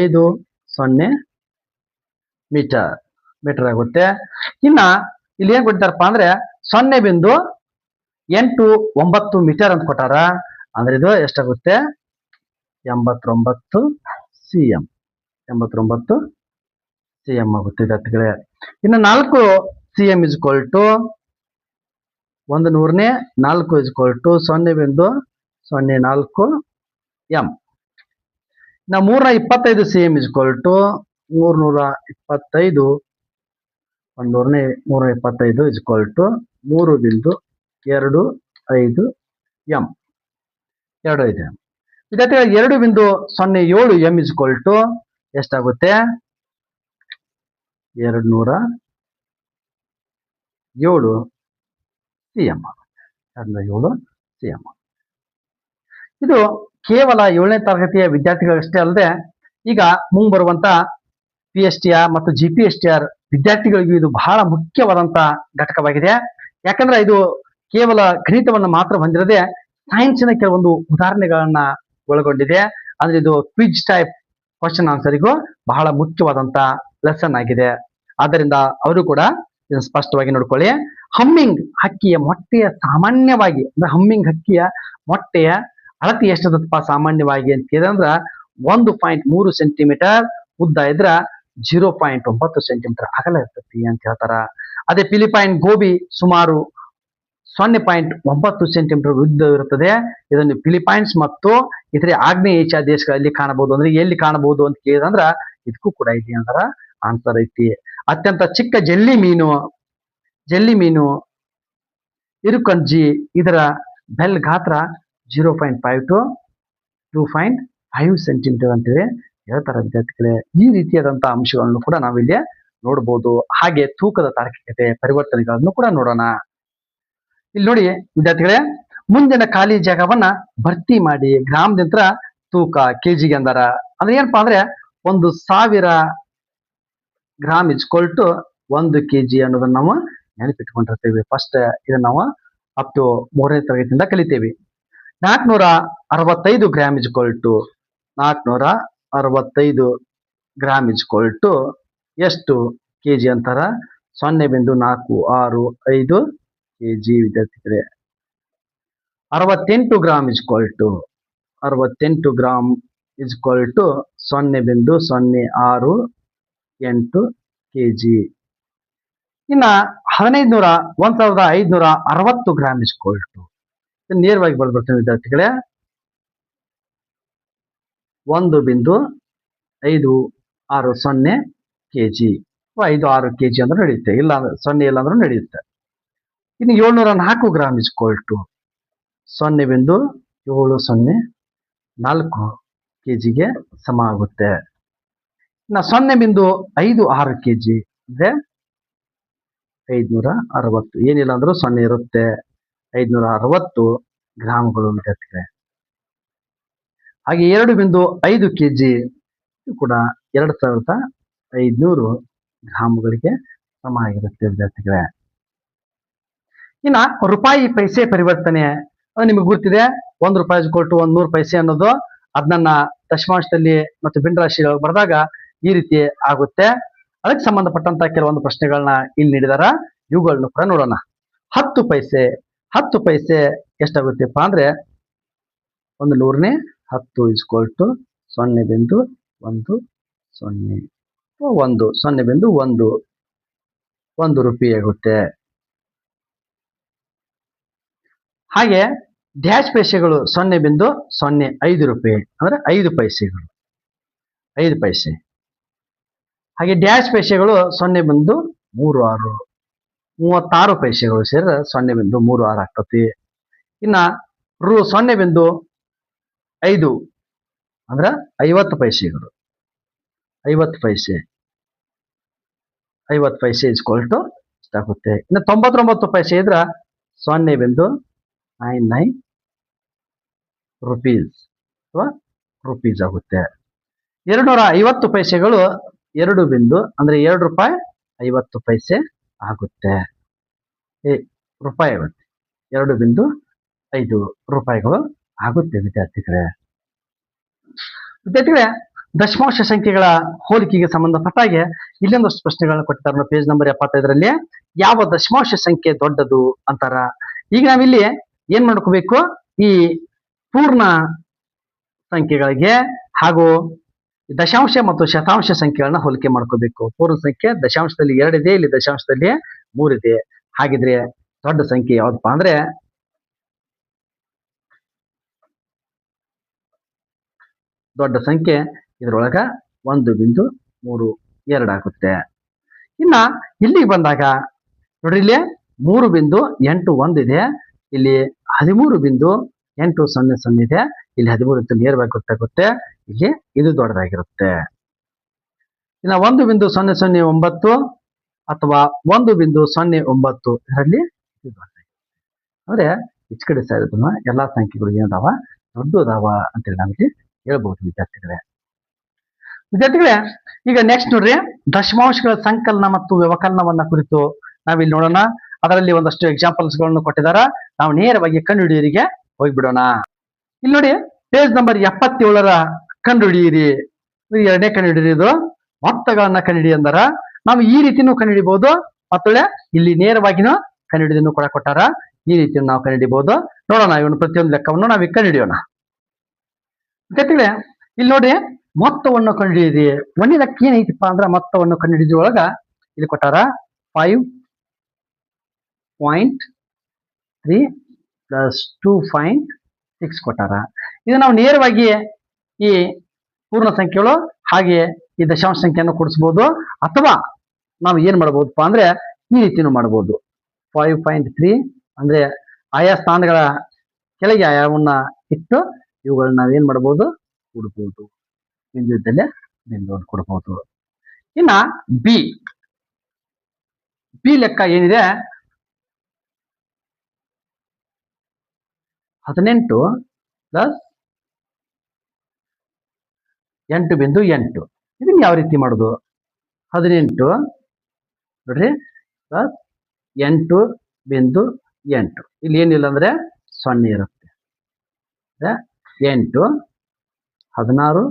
0.50 ಮೀಟರ್ ಆಗುತ್ತೆ. ಇನ್ನ ಇಲ್ಲಿ ಏನ್ ಕೊಡ್ತಾರಪ್ಪ ಅಂದ್ರೆ 0.89 ಮೀಟರ್ ಅಂತ ಕೊಟ್ಟಾರ. ಅಂದ್ರೆ ಇದು ಎಷ್ಟಾಗುತ್ತೆ? 89 cm. 89 cm ಆಗುತ್ತೆ ವಿದ್ಯಾರ್ಥಿಗಳೇ. ಇನ್ನು 4 cm = 100ನೇ 4 = 0.04 m. ನಾವು 325 cm = 325 100ನೇ 325 = 3.25 m. 25 m. ವಿದ್ಯಾರ್ಥಿಗಳ 2.07 m = ಎಷ್ಟಾಗುತ್ತೆ? 207 cm. 207 cm. ಇದು ಕೇವಲ 7ನೇ ತರಗತಿಯ ವಿದ್ಯಾರ್ಥಿಗಳಷ್ಟೇ ಅಲ್ಲದೆ ಈಗ ಮುಂಬರುವಂತ PSTR ಮತ್ತು GPSTR ವಿದ್ಯಾರ್ಥಿಗಳಿಗೂ ಇದು ಬಹಳ ಮುಖ್ಯವಾದಂತ ಘಟಕವಾಗಿದೆ. ಯಾಕಂದ್ರೆ ಇದು ಕೇವಲ ಗಣಿತವನ್ನು ಮಾತ್ರ ಹೊಂದಿರದೆ ಸೈನ್ಸಿನ ಕೆಲವೊಂದು ಉದಾಹರಣೆಗಳನ್ನ ಒಳಗೊಂಡಿದೆ. ಅಂದ್ರೆ ಇದು ಕ್ವಿಜ್ ಟೈಪ್ ಕ್ವಶನ್ ಆನ್ಸರಿಗೂ ಬಹಳ ಮುಖ್ಯವಾದಂತ ಲೆಸನ್ ಆಗಿದೆ. ಆದ್ದರಿಂದ ಅವರು ಕೂಡ ಇದನ್ನು ಸ್ಪಷ್ಟವಾಗಿ ನೋಡ್ಕೊಳ್ಳಿ. ಹಮ್ಮಿಂಗ್ ಹಕ್ಕಿಯ ಮೊಟ್ಟೆಯ ಸಾಮಾನ್ಯವಾಗಿ ಅಂದ್ರೆ ಹಮ್ಮಿಂಗ್ ಹಕ್ಕಿಯ ಮೊಟ್ಟೆಯ ಅಳತೆ ಎಷ್ಟದಪ್ಪ ಸಾಮಾನ್ಯವಾಗಿ ಅಂತ ಕೇಳಿದ್ರೆ 1.3 ಸೆಂಟಿಮೀಟರ್ ಉದ್ದ ಇದ್ರ 0.9 ಸೆಂಟಿಮೀಟರ್ ಅಗಲ ಇರ್ತತಿ ಅಂತ ಹೇಳ್ತಾರ. ಅದೇ ಫಿಲಿಪೈನ್ ಗೋಬಿ ಸುಮಾರು 0.9 ಸೆಂಟಿಮೀಟರ್ ಉದ್ದ ಇರುತ್ತದೆ. ಇದನ್ನು ಫಿಲಿಪೈನ್ಸ್ ಮತ್ತು ಇತರೆ ಆಗ್ನೇಯ ಏಷ್ಯಾ ದೇಶಗಳಲ್ಲಿ ಕಾಣಬಹುದು. ಅಂದ್ರೆ ಎಲ್ಲಿ ಕಾಣಬಹುದು ಅಂತ ಕೇಳಿದಂದ್ರ ಇದಕ್ಕೂ ಕೂಡ ಐತಿ ಅಂದ್ರ ಆನ್ಸರ್ ಐತಿ. ಅತ್ಯಂತ ಚಿಕ್ಕ ಜೆಲ್ಲಿ ಮೀನು ಇರುಕಂಜಿ ಇದರ ಬೆಲ್ ಗಾತ್ರ 0.5 to 2.5 ಸೆಂಟಿಮೀಟರ್ ಅಂತೇಳಿ ಹೇಳ್ತಾರೆ ವಿದ್ಯಾರ್ಥಿಗಳೇ. ಈ ರೀತಿಯಾದಂತಹ ಅಂಶಗಳನ್ನು ಕೂಡ ನಾವಿಲ್ಲಿ ನೋಡಬಹುದು. ಹಾಗೆ ತೂಕದ ತಾರ್ಕಿಕತೆ ಪರಿವರ್ತನೆಗಳನ್ನು ಕೂಡ ನೋಡೋಣ. ಇಲ್ಲಿ ನೋಡಿ ವಿದ್ಯಾರ್ಥಿಗಳೇ, ಮುಂದಿನ ಖಾಲಿ ಜಾಗವನ್ನ ಭರ್ತಿ ಮಾಡಿ ಗ್ರಾಮದಿಂದ ತೂಕ ಕೆಜಿಗೆ ಅಂದಾರ. ಅಂದ್ರೆ ಏನಪ್ಪಾ ಅಂದ್ರೆ 1000 ಗ್ರಾಮ್ ಇಸ್ಕೊಲ್ ಟು 1 kg ಅನ್ನೋದನ್ನ ನಾವು ನೆನಪಿಟ್ಕೊಂಡಿರ್ತೇವೆ. ಫಸ್ಟ್ ಇದನ್ನ ನಾವು ಅಪ್ ಟು 3ನೇ ತರಗತಿಯಿಂದ ಕಲಿತೇವೆ. 465 gram is equal to 465 gram is equal to ಎಷ್ಟು ಕೆಜಿ ಅಂತಾರ? 0.465 ಕೆಜಿ ವಿದ್ಯಾರ್ಥಿಗಳೇ. 68 gram is equal to 68 gram is equal to 0.068 KG. ಇನ್ನ 1560 ಗ್ರಾಮ್ ಇಸ್ಕೊಲ್ ಟು, ನೇರವಾಗಿ ಬರ್ಬಿಡ್ತೇನೆ ವಿದ್ಯಾರ್ಥಿಗಳೇ, 1.560 ಕೆಜಿ. 5-6 ಕೆಜಿ ಅಂದ್ರೆ ನಡೆಯುತ್ತೆ, ಇಲ್ಲ 0 ಇಲ್ಲ ಅಂದ್ರೂ ನಡೆಯುತ್ತೆ. ಇನ್ನು 704 ಗ್ರಾಮ್ ಇಸ್ಕೊಲ್ ಟು 0.704 ಕೆಜಿಗೆ ಸಮ ಆಗುತ್ತೆ. ಇನ್ನು 0.56 ಕೆಜಿ ಅಂದ್ರೆ 560, ಏನಿಲ್ಲ ಅಂದ್ರೂ 0 ಇರುತ್ತೆ, 560 ಗ್ರಾಮ್ಗಳು ವಿದ್ಯಾರ್ಥಿಗಳೇ. ಹಾಗೆ 2.5 ಕೆಜಿ ಕೂಡ 2500 ಗ್ರಾಮ್ಗಳಿಗೆ ಸಮ ಆಗಿರುತ್ತೆ ವಿದ್ಯಾರ್ಥಿಗಳೇ. ಇನ್ನ ರೂಪಾಯಿ ಪೈಸೆ ಪರಿವರ್ತನೆ ಅದು ನಿಮಗೆ ಗೊತ್ತಿದೆ. 1 ರೂಪಾಯಿ ಕೊಟ್ಟು 100 ಪೈಸೆ ಅನ್ನೋದು ಅದನ್ನ ದಶಮಾಂಶದಲ್ಲಿ ಮತ್ತು ಭಿನ್ನರಾಶಿಗಳು ಬರೆದಾಗ ಈ ರೀತಿ ಆಗುತ್ತೆ. ಅದಕ್ಕೆ ಸಂಬಂಧಪಟ್ಟಂತ ಕೆಲವೊಂದು ಪ್ರಶ್ನೆಗಳನ್ನ ಇಲ್ಲಿ ನೀಡಿದಾರ, ಇವುಗಳನ್ನು ಕೂಡ ನೋಡೋಣ. 10 ಪೈಸೆ ಎಷ್ಟಾಗುತ್ತೆಪ್ಪ ಅಂದ್ರೆ 1/100 10 ಇಸ್ಕೊಲ್ ಟು 0.10 0.1 ರೂಪಾಯಿ ಆಗುತ್ತೆ. ಹಾಗೆ ಡ್ಯಾಶ್ ಪೈಸೆಗಳು 0.05 ರೂಪಾಯಿ ಅಂದ್ರೆ 5 ಪೈಸೆಗಳು, 5 ಪೈಸೆ. ಹಾಗೆ ಡ್ಯಾಶ್ ಪೈಸೆಗಳು 0.36, 36 ಪೈಸೆಗಳು ಸೇರಿದ್ರೆ 0.36 ಆಗ್ತತಿ. ಇನ್ನ 0.5 ಅಂದ್ರೆ 50 ಪೈಸೆಗಳು, 50 ಪೈಸೆ ಇಸ್ಕೊಲ್ ಟು ಇಷ್ಟಾಗುತ್ತೆ. ಇನ್ನು 99 ಪೈಸೆ ಇದ್ರ 0.99 ರುಪೀಸ್ ಅಥವಾ ರುಪೀಸ್ ಆಗುತ್ತೆ. 250 ಪೈಸೆಗಳು 2 ಅಂದ್ರೆ 2 ರೂಪಾಯಿ 50 ಪೈಸೆ ಆಗುತ್ತೆ, ರೂಪಾಯಿ ಆಗುತ್ತೆ. 2.5 ರೂಪಾಯಿಗಳು ಆಗುತ್ತೆ ವಿದ್ಯಾರ್ಥಿಗಳೇ. ದಶಮಾಂಶ ಸಂಖ್ಯೆಗಳ ಹೋಲಿಕೆಗೆ ಸಂಬಂಧಪಟ್ಟ ಹಾಗೆ ಇಲ್ಲೊಂದಷ್ಟು ಪ್ರಶ್ನೆಗಳನ್ನ ಕೊಟ್ಟಿದ್ದಾರೆ ಪೇಜ್ ನಂಬರ್ 75ರಲ್ಲಿ. ಯಾವ ದಶಮಾಂಶ ಸಂಖ್ಯೆ ದೊಡ್ಡದು ಅಂತಾರ. ಈಗ ನಾವಿಲ್ಲಿ ಏನ್ ಮಾಡ್ಕೋಬೇಕು, ಈ ಪೂರ್ಣ ಸಂಖ್ಯೆಗಳಿಗೆ ಹಾಗೂ ದಶಾಂಶ ಮತ್ತು ಶತಾಂಶ ಸಂಖ್ಯೆಗಳನ್ನ ಹೋಲಿಕೆ ಮಾಡ್ಕೋಬೇಕು. ಪೂರ್ಣ ಸಂಖ್ಯೆ ದಶಾಂಶದಲ್ಲಿ 2 ಇದೆ, ಇಲ್ಲಿ ದಶಾಂಶದಲ್ಲಿ 3 ಇದೆ. ಹಾಗಿದ್ರೆ ದೊಡ್ಡ ಸಂಖ್ಯೆ ಯಾವ್ದಪ್ಪ ಅಂದ್ರೆ ದೊಡ್ಡ ಸಂಖ್ಯೆ ಇದ್ರೊಳಗ 1.32 ಆಗುತ್ತೆ. ಇನ್ನ ಇಲ್ಲಿಗೆ ಬಂದಾಗ ನೋಡ್ರಿ, ಇಲ್ಲಿ 3.81 ಇದೆ, ಇಲ್ಲಿ 13.800 ಇದೆ, ಇಲ್ಲಿ 13 ನೇರವಾಗಿ ಗೊತ್ತಾಗುತ್ತೆ, ಇಲ್ಲಿ ಇದು ದೊಡ್ಡದಾಗಿರುತ್ತೆ. ಇನ್ನ 1.009 ಅಥವಾ 1.09 ಇದರಲ್ಲಿ ಅಂದ್ರೆ ಈಚ ಕಡೆ ಸೈಡ್ ಎಲ್ಲಾ ಸಂಖ್ಯೆಗಳು ಏನದಾವ ದೊಡ್ಡದಾವ ಅಂತೇಳಿ ನಾವಿಲ್ಲಿ ಹೇಳ್ಬಹುದು ವಿದ್ಯಾರ್ಥಿಗಳೇ. ಈಗ ನೆಕ್ಸ್ಟ್ ನೋಡ್ರಿ, ದಶಮಾಂಶಗಳ ಸಂಕಲನ ಮತ್ತು ವ್ಯವಕಲನವನ್ನ ಕುರಿತು ನಾವಿಲ್ಲಿ ನೋಡೋಣ. ಅದರಲ್ಲಿ ಒಂದಷ್ಟು ಎಕ್ಸಾಂಪಲ್ಸ್ ಗಳನ್ನು ಕೊಟ್ಟಿದ್ದಾರೆ, ನಾವು ನೇರವಾಗಿ ಕಂಡುಹಿಡಿಯರಿಗೆ ಹೋಗ್ಬಿಡೋಣ. ಇಲ್ಲಿ ನೋಡಿ ಪೇಜ್ ನಂಬರ್ 77ರ ಕಂಡುಹಿಡಿಯಿರಿ. 2ನೇ ಕಂಡುಹಿಡಿಯೋದು ಮೊತ್ತಗಳನ್ನ ಕಂಡುಹಿಡಿ ಅಂದಾರ. ನಾವು ಈ ರೀತಿನೂ ಕಂಡುಹಿಡಿಬಹುದು, ಮತ್ತೊಳ್ಳೆ ಇಲ್ಲಿ ನೇರವಾಗಿನೂ ಕಂಡುಹಿಡಿದನ್ನು ಕೂಡ ಕೊಟ್ಟಾರ. ಈ ರೀತಿ ನಾವು ಕಂಡುಹಿಡಿಬಹುದು. ನೋಡೋಣ ಇವನು ಪ್ರತಿಯೊಂದು ಲೆಕ್ಕವನ್ನು ನಾವು ಕಂಡುಹಿಡಿಯೋಣ. ಇಲ್ಲಿ ನೋಡಿ ಮೊತ್ತವನ್ನು ಕಂಡುಹಿಡಿಯಿರಿ. ಒಂದೇ ಲೆಕ್ಕ ಏನೈತಿಪ್ಪ ಅಂದ್ರೆ ಮೊತ್ತವನ್ನು ಕಂಡುಹಿಡಿದ್ರೊಳಗ ಇಲ್ಲಿ ಕೊಟ್ಟಾರ 5.3 ಪ್ಲಸ್ 2.6 ಕೊಟ್ಟಾರ. ಇದು ನಾವು ನೇರವಾಗಿ ಈ ಪೂರ್ಣ ಸಂಖ್ಯೆಗಳು ಹಾಗೆ ಈ ದಶಾಂಶ ಸಂಖ್ಯೆಯನ್ನು ಕೂಡಿಸಬಹುದು, ಅಥವಾ ನಾವು ಏನ್ ಮಾಡಬಹುದಪ್ಪ ಅಂದ್ರೆ ಈ ರೀತಿನೂ ಮಾಡಬಹುದು. 5.3 ಅಂದ್ರೆ ಆಯಾ ಸ್ಥಾನಗಳ ಕೆಳಗೆ ಆಯಾವನ್ನ ಇಟ್ಟು ಇವುಗಳನ್ನ ನಾವೇನ್ ಮಾಡಬಹುದು, ಕೂಡಬಹುದು. ಬಿಂದು ಇದ್ದಲ್ಲಿ ಬಿಂದುವನ್ನು ಕೊಡಬಹುದು. ಇನ್ನ ಬಿ ಬಿ ಲೆಕ್ಕ ಏನಿದೆ 18 ಪ್ಲಸ್ 8.8. ಇದನ್ನ ಯಾವ ರೀತಿ ಮಾಡೋದು? 18 ನೋಡ್ರಿ ಪ್ಲಸ್ 8.8. ಇಲ್ಲಿ ಏನಿಲ್ಲ ಅಂದ್ರೆ 0 ಇರುತ್ತೆ. 8 16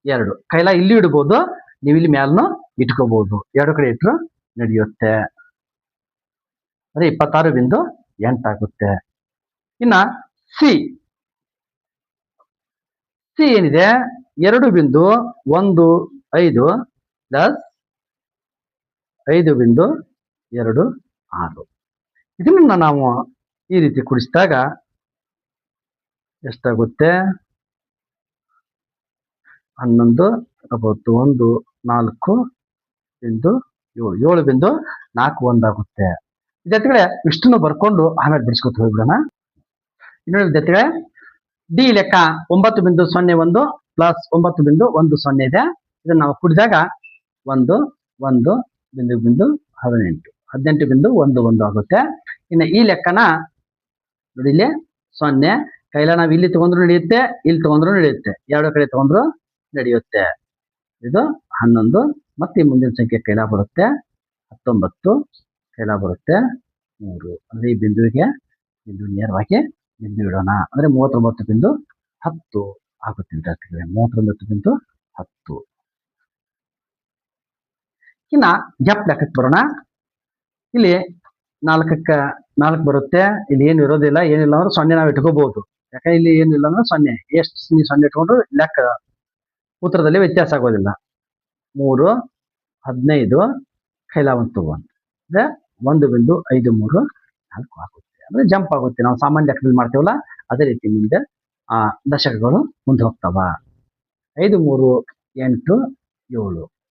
2 ಕೈಲ ಇಲ್ಲಿ ಇಡ್ಬೋದು, ನೀವು ಇಲ್ಲಿ ಮ್ಯಾಲನು ಇಟ್ಕೋಬಹುದು. ಎರಡು ಕಡೆ ಇಟ್ಟರು ನಡೆಯುತ್ತೆ. ಅಂದ್ರೆ 26.8 ಆಗುತ್ತೆ. ಇನ್ನ ಸಿ ಏನಿದೆ 2.15 ಪ್ಲಸ್ 5.26. ಇದನ್ನ ನಾವು ಈ ರೀತಿ ಕೂಡಿಸಿದಾಗ ಎಷ್ಟಾಗುತ್ತೆ? 11 1 4.7 7.41 ಆಗುತ್ತೆ. ವಿದ್ಯಾರ್ಥಿಗಳೇ ಇಷ್ಟನ್ನು ಬರ್ಕೊಂಡು ಆಮೇಲೆ ಬಿಡಿಸ್ಕೊತ ಹೋಗ್ಬಿಡೋಣ. ಇನ್ನೊಂದು ವಿದ್ಯಾರ್ಥಿಗಳೇ ಡಿ ಲೆಕ್ಕ 9.01 ಪ್ಲಸ್ 9.10 ಇದೆ. ಇದನ್ನ ನಾವು ಕೂಡಿದಾಗ 1 1 18 18.11 ಆಗುತ್ತೆ. ಇನ್ನು ಈ ಲೆಕ್ಕನ ನೋಡಿ, ಇಲ್ಲಿ 0 ಕೈಲ ನಾವು ಇಲ್ಲಿ ತಗೊಂಡ್ರು ನಡೆಯುತ್ತೆ, ಇಲ್ಲಿ ತಗೊಂಡ್ರು ನಡೆಯುತ್ತೆ, ಎರಡು ಕಡೆ ತಗೊಂಡ್ರು ನಡೆಯುತ್ತೆ. ಇದು 11 ಮತ್ತೆ ಮುಂದಿನ ಸಂಖ್ಯೆ ಕೈಲ ಬರುತ್ತೆ 19 ಕೈಲ ಬರುತ್ತೆ 3. ಅಂದ್ರೆ ಈ ಬಿಂದು ನೇರವಾಗಿ ಬಿಂದು ಇಡೋಣ. ಅಂದ್ರೆ 39.10 ಆಗುತ್ತೆ ವಿದ್ಯಾರ್ಥಿಗಳೇ. 39.10. ಇನ್ನ ಎಫ್ ಲೆಕ್ಕಕ್ಕೆ ಬರೋಣ. ಇಲ್ಲಿ 4ಕ್ಕೆ 4 ಬರುತ್ತೆ. ಇಲ್ಲಿ ಏನು ಇರೋದಿಲ್ಲ, ಏನಿಲ್ಲ ಅಂದ್ರೆ 0 ನಾವು ಇಟ್ಕೋಬಹುದು. ಯಾಕಂದ್ರೆ ಇಲ್ಲಿ ಏನಿಲ್ಲ ಅಂದ್ರೆ 0 ಎಷ್ಟು ನೀವು 0 ಇಟ್ಕೊಂಡ್ರು ಲೆಕ್ಕ ಉತ್ತರದಲ್ಲಿ ವ್ಯತ್ಯಾಸ ಆಗೋದಿಲ್ಲ. 3 15 ಕೈಲ 1 ಅಂದ್ರೆ 1.53 4 ಆಗುತ್ತೆ. ಅಂದ್ರೆ ಜಂಪ್ ಆಗುತ್ತೆ. ನಾವು ಸಾಮಾನ್ಯ ಲೆಕ್ಕದಲ್ಲಿ ಮಾಡ್ತೇವಲ್ಲ ಅದೇ ರೀತಿ ಮುಂದೆ ದಶಕಗಳು ಮುಂದೆ ಹೋಗ್ತಾವ. 5 3 8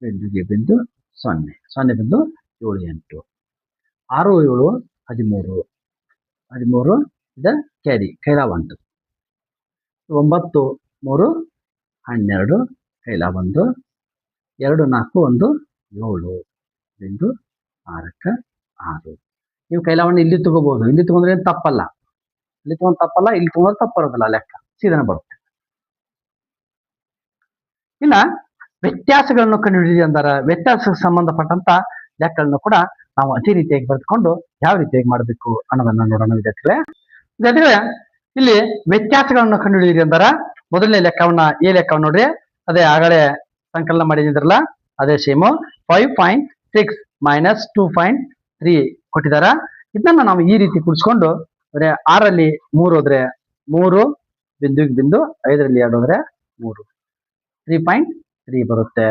7 ಬಿಂದು 0 0.78. 6 7 13 13 ಇದೆ ಕ್ಯಾರಿ ಕೈಲ 1. 9 3 12 ಕೈಲ 1. 2 4 1 7 6ಕ್ಕೆ 6. ನೀವು ಕೈಲವನ್ನು ಇಲ್ಲಿ ತಗೋಬಹುದು. ಇಲ್ಲಿ ತಗೊಂಡ್ರೆ ಏನು ತಪ್ಪಲ್ಲ, ಇಲ್ಲಿ ತಗೊಂಡ್ ತಪ್ಪಲ್ಲ, ಇಲ್ಲಿ ತಗೊಂಡ್ರೆ ತಪ್ಪರೋದಿಲ್ಲ. ಲೆಕ್ಕ ಸೀದಾ ಬರುತ್ತೆ. ಇನ್ನ ವ್ಯತ್ಯಾಸಗಳನ್ನು ಕಂಡುಹಿಡಿದಿ ಅಂದಾರ. ವ್ಯತ್ಯಾಸಕ್ಕೆ ಸಂಬಂಧಪಟ್ಟಂತ ಲೆಕ್ಕಗಳನ್ನು ಕೂಡ ನಾವು ಅದೇ ರೀತಿಯಾಗಿ ಬರೆದುಕೊಂಡು ಯಾವ ರೀತಿಯಾಗಿ ಮಾಡಬೇಕು ಅನ್ನೋದನ್ನ ನೋಡೋಣ ವಿದ್ಯಾರ್ಥಿಗಳೇ. ಇಲ್ಲಿ ವ್ಯತ್ಯಾಸಗಳನ್ನು ಕಂಡುಹಿಡಿದಿ ಅಂದಾರ. ಮೊದಲನೇ ಲೆಕ್ಕವನ್ನ ಎ ಲೆಕ್ಕವನ್ನು ನೋಡ್ರಿ, ಅದೇ ಆಗಲೇ ಸಂಕಲನ ಮಾಡಿದ್ರಲ್ಲ ಅದೇ ಸೇಮು. 5.6 ಮೈನಸ್ 2.3 ಕೊಟ್ಟಿದಾರ. ಇದನ್ನ ನಾವು ಈ ರೀತಿ ಕೂಡಿಸ್ಕೊಂಡು 6ರಲ್ಲಿ 3 ಹೋದ್ರೆ 3 ಬಿಂದು 5ರಲ್ಲಿ 2 ಹೋದ್ರೆ 3 3.3 ಬರುತ್ತೆ.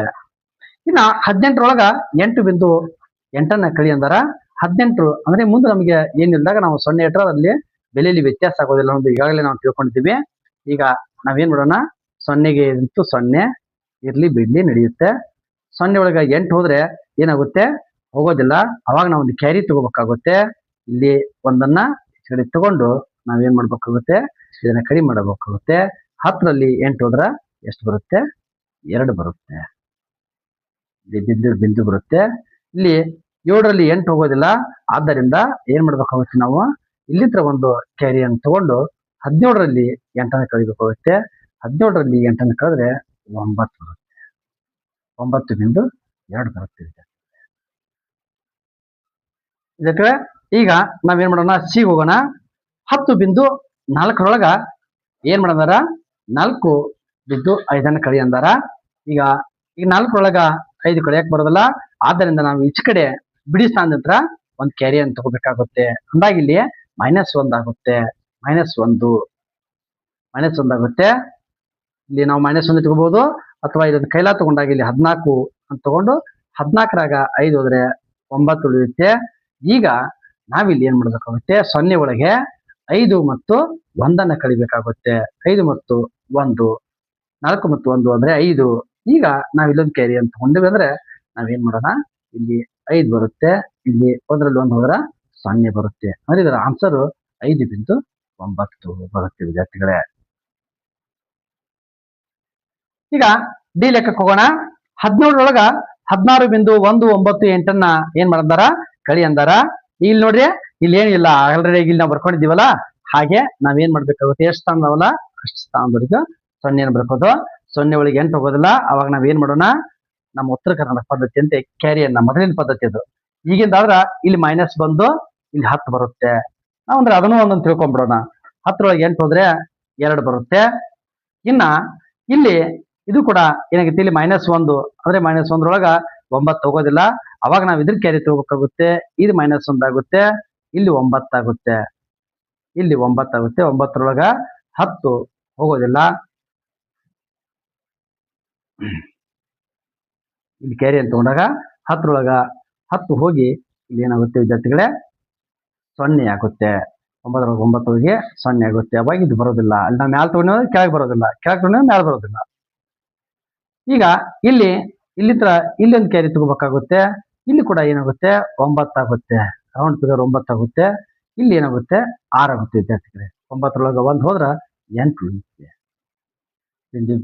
ಇನ್ನ 18ರೊಳಗ 8.8 ಕಳಿ ಅಂದಾರ. 18 ಅಂದ್ರೆ ಮುಂದೆ ನಮಗೆ ಏನಿಲ್ದಾಗ ನಾವು 0 ಇಟ್ಟರೆ ಅಲ್ಲಿ ಬೆಲೆಯಲ್ಲಿ ವ್ಯತ್ಯಾಸ ಆಗೋದಿಲ್ಲ ಅನ್ನೋದು ಈಗಾಗಲೇ ನಾವು ತಿಳ್ಕೊಂಡಿದ್ದೀವಿ. ಈಗ ನಾವೇನ್ ಮಾಡೋಣ, 0ಗೆ 0 ಇರ್ಲಿ ಬಿಡ್ಲಿ ನಡೆಯುತ್ತೆ. 0 ಒಳಗೆ 8 ಹೋದ್ರೆ ಏನಾಗುತ್ತೆ? ಹೋಗೋದಿಲ್ಲ. ಅವಾಗ ನಾವು ಒಂದು ಕ್ಯಾರಿ ತಗೋಬೇಕಾಗುತ್ತೆ. ಇಲ್ಲಿ ಒಂದನ್ನ ಈ ಕಡೆ ತಗೊಂಡು ನಾವೇನ್ ಮಾಡ್ಬೇಕಾಗುತ್ತೆ? ಇದನ್ನ ಕಡಿಮೆ ಮಾಡಬೇಕಾಗುತ್ತೆ. 10ರಲ್ಲಿ 8 ಹೋದ್ರೆ ಎಷ್ಟು ಬರುತ್ತೆ? 2 ಬರುತ್ತೆ. ಬಿಂದು ಬರುತ್ತೆ. ಇಲ್ಲಿ 7ರಲ್ಲಿ 8 ಹೋಗೋದಿಲ್ಲ. ಆದ್ದರಿಂದ ಏನ್ ಮಾಡ್ಬೇಕಾಗುತ್ತೆ? ನಾವು ಇಲ್ಲಿಂದ ಒಂದು ಕ್ಯಾರಿಯನ್ನು ತಗೊಂಡು 17ರಲ್ಲಿ 8 ಕಳಿಬೇಕಾಗುತ್ತೆ. 17ರಲ್ಲಿ 8 ಕಳೆದ್ರೆ 9 ಬರುತ್ತೆ. 9.2 ಬರುತ್ತೆ. ಇದಕ್ಕೆ ಈಗ ನಾವೇನ್ ಮಾಡೋಣ? ಸಿ ಹೋಗೋಣ. 10.4ರೊಳಗ ಏನ್ ಮಾಡಂದಾರ? 4.5 ಕಳಿ ಅಂದಾರ. ಈಗ 4ರೊಳಗ 5 ಕಳಿಯಕ್ ಬರೋದಿಲ್ಲ. ಆದ್ದರಿಂದ ನಾವು ಈಚೆ ಕಡೆ ಬಿಡಿ ಸ್ಥಾನದ ಹತ್ರ ಒಂದು ಕ್ಯಾರಿಯನ್ನು ತಗೋಬೇಕಾಗುತ್ತೆ. ಅಂದಾಗ ಇಲ್ಲಿ -1 ಆಗುತ್ತೆ. -1 ಆಗುತ್ತೆ. ಇಲ್ಲಿ ನಾವು -1 ತಗೋಬಹುದು, ಅಥವಾ ಇದನ್ನ ಕೈಲಾ ತಗೊಂಡಾಗ ಇಲ್ಲಿ 14 ಅಂತ ತಗೊಂಡು 14ರಾಗ 5 ಹೋದ್ರೆ 9 ಉಳಿಯುತ್ತೆ. ಈಗ ನಾವಿಲ್ಲಿ ಏನ್ ಮಾಡ್ಬೇಕಾಗುತ್ತೆ? 0 ಒಳಗೆ 5 ಮತ್ತು 1 ಕಳಿಬೇಕಾಗುತ್ತೆ. 5 ಮತ್ತು 1 4 ಮತ್ತು 1 ಅಂದ್ರೆ 5. ಈಗ ನಾವ್ ಇಲ್ಲೊಂದು ಕ್ಯಾರಿ ಅಂತ ತಗೊಂಡಿವಿ ಅಂದ್ರೆ ನಾವೇನ್ ಮಾಡೋಣ? ಇಲ್ಲಿ 5 ಬರುತ್ತೆ. ಇಲ್ಲಿ 1ರಲ್ಲಿ 1 ಹೋದ್ರೆ 0 ಬರುತ್ತೆ. ಅಂದ್ರೆ ಇದರ ಆನ್ಸರ್ 5.9 ಬರುತ್ತೆ ವಿದ್ಯಾರ್ಥಿಗಳೇ. ಈಗ ಡಿ ಲೆಕ್ಕಕ್ಕೆ ಹೋಗೋಣ. 17ರೊಳಗ 16.198 ಏನ್ ಮಾಡಂದಾರ ಕಳಿ ಅಂದಾರ. ಇಲ್ಲಿ ನೋಡ್ರಿ ಇಲ್ಲಿ ಏನಿಲ್ಲ ಆಲ್ರೆಡಿ ಇಲ್ಲಿ ನಾವು ಬರ್ಕೊಂಡಿದೀವಲ್ಲ, ಹಾಗೆ ನಾವೇನ್ ಮಾಡ್ಬೇಕಾಗುತ್ತೆ ಎಷ್ಟು ಸ್ಥಾನದವಲ್ಲ ಅಷ್ಟು ಸ್ಥಾನದವರೆಗೂ 0 ಬರ್ಕೋದು. 0 ಒಳಗೆ 8 ಹೋಗೋದಿಲ್ಲ. ಅವಾಗ ನಾವೇನ್ ಮಾಡೋಣ, ನಮ್ಮ ಉತ್ತರ ಕರ್ನಾಟಕ ಪದ್ಧತಿ ಅಂತ ಕ್ಯಾರಿಯನ್ನ ಮೊದಲಿನ ಪದ್ಧತಿ ಅದು. ಈಗಿಂದಾದ್ರ ಇಲ್ಲಿ ಮೈನಸ್ ಬಂದು ಇಲ್ಲಿ 10 ಬರುತ್ತೆ. ನಾವಂದ್ರೆ ಅದನ್ನು ಒಂದೊಂದು ತಿಳ್ಕೊಂಡ್ಬಿಡೋಣ. 10 ಒಳಗೆ 8 ಹೋದ್ರೆ 2 ಬರುತ್ತೆ. ಇನ್ನ ಇಲ್ಲಿ ಇದು ಕೂಡ ಏನಾಗುತ್ತೆ, ಇಲ್ಲಿ -1 ಅಂದ್ರೆ -1 ಒಳಗ 9 ಹೋಗೋದಿಲ್ಲ. ಅವಾಗ ನಾವು ಇದ್ರ ಕ್ಯಾರಿ ತಗೋಬೇಕಾಗುತ್ತೆ. ಇದು -1 ಆಗುತ್ತೆ, ಇಲ್ಲಿ 9 ಆಗುತ್ತೆ, ಇಲ್ಲಿ 9 ಆಗುತ್ತೆ. 9ರೊಳಗ 10 ಹೋಗೋದಿಲ್ಲ. ಇಲ್ಲಿ ಕ್ಯಾರಿ ಅಂತ ತಗೊಂಡಾಗ 10ರೊಳಗ 10 ಹೋಗಿ ಇಲ್ಲಿ ಏನಾಗುತ್ತೆ ವಿದ್ಯಾರ್ಥಿಗಳೇ 0 ಆಗುತ್ತೆ. 9ರೊಳಗೆ 9 ಹೋಗಿ 0 ಆಗುತ್ತೆ. ಅವಾಗ ಇದು ಬರೋದಿಲ್ಲ. ಅಲ್ಲಿ ನಾವು ಮ್ಯಾಲ ತಗೊಂಡ್ರೆ ಕೆಳಗೆ ಬರೋದಿಲ್ಲ, ಕೆಳಗೆ ತಗೊಂಡ್ರೆ ಮ್ಯಾಲ ಬರೋದಿಲ್ಲ. ಈಗ ಇಲ್ಲಿ ಇಲ್ಲಿ ಒಂದು ಕ್ಯಾರಿ ತಗೋಬೇಕಾಗುತ್ತೆ. ಇಲ್ಲಿ ಕೂಡ ಏನಾಗುತ್ತೆ 9 ಆಗುತ್ತೆ, ರೌಂಡ್ ಫಿಗರ್ 9 ಆಗುತ್ತೆ. ಇಲ್ಲಿ ಏನಾಗುತ್ತೆ 6 ಆಗುತ್ತೆ ವಿದ್ಯಾರ್ಥಿಗಳೇ. 9ರೊಳಗೆ 1 ಹೋದ್ರ 8 ಉಳಿಯುತ್ತೆ.